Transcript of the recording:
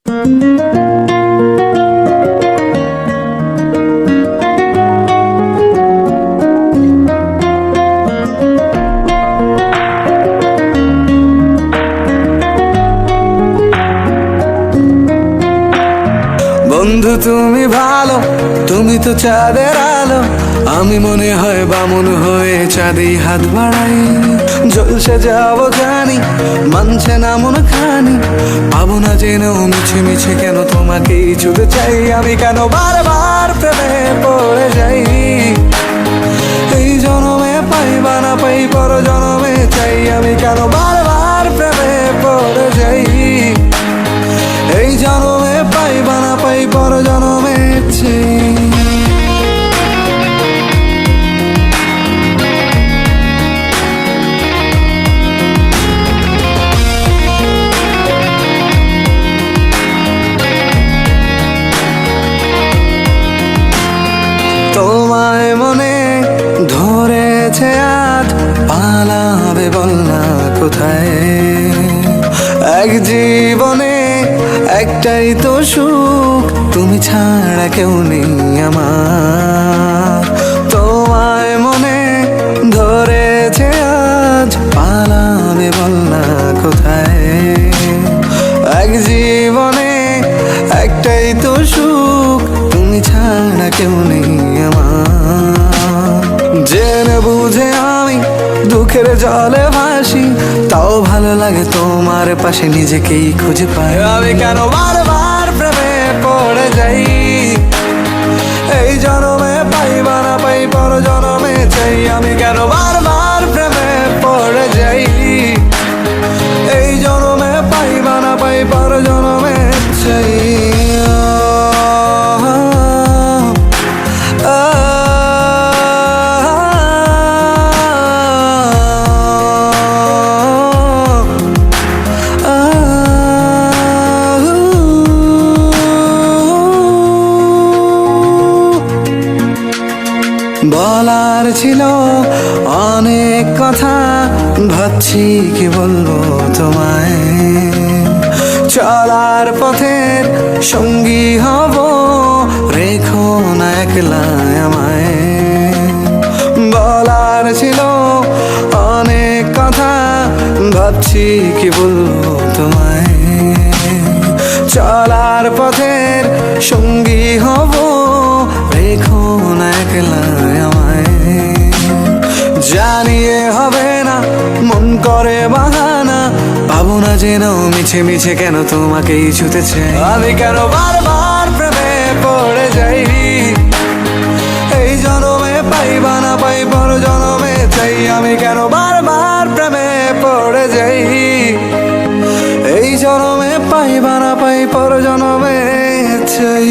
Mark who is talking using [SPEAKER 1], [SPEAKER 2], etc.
[SPEAKER 1] বন্ধু তুমি ভালো, তুমি তো চাঁদের আলো। আমি মনে হয় বামুন হয়ে চাঁদে হাত বাড়াই। জলসে যাবো জানি, মানছে না মন খানি। পাবো না জেনেও মিছে মিছে কেন তোমাকেই ছুতে চাই। আমি কেন বারবার প্রেমে পড়ে যাই। এই জনমে পাই বা না পাই, পর জনমে চাই। আমি কেন বারবার প্রেমে পড়ে যাই। এই জনমে পাই বা না পাই, পর জনমে চাই। তোমায় মনে ধরেছে আজ, পালাবে বল না কোথায়। এক জীবনে একটাই তো সুখ, তুমি ছাড়া কেউ নেই আমার। তোমায় মনে ধরেছে আজ, পালাবে বল না কোথায়। এক জীবনে একটাই তো সুখ, তুমি ছাড়া কেউ নেই আমার। জেনে বুঝে আমি দুঃখের জলে ভাসি, তাও ভালো লাগে তোমার পাশে নিজেকেই খুঁজে পাই। আমি কেন বারবার প্রেমে পড়ে যাই। এই জনমে পাই বা না পাই, পর জনমে চাই। আমি কেন বারবার প্রেমে পড়ে যাই। এই জনমে পাই বা না পাই, পর জনমে চাই। বলার ছিল অনেক কথা, ভাবছি কি বলবো তোমায়। চলার পথের সঙ্গী হব, রেখো না একলা আমায়। বলার ছিল অনেক কথা, ভাবছি কি বলবো তোমায়। চলার পথের সঙ্গী হব, রেখো না একলা আমায়। জানিয়ে হবে না, মন করে বাহানা। পাবো না জেনেও মিছে মিছে কেন তোমাকেই ছুতে চাই। আমি কেন বারবার প্রেমে পড়ে যাই। এই জনমে পাই বা না পাই, পর জনমে চাই। আমি কেন বারবার প্রেমে পড়ে যাই। এই জনমে পাই বা না পাই, পর জনমে চাই।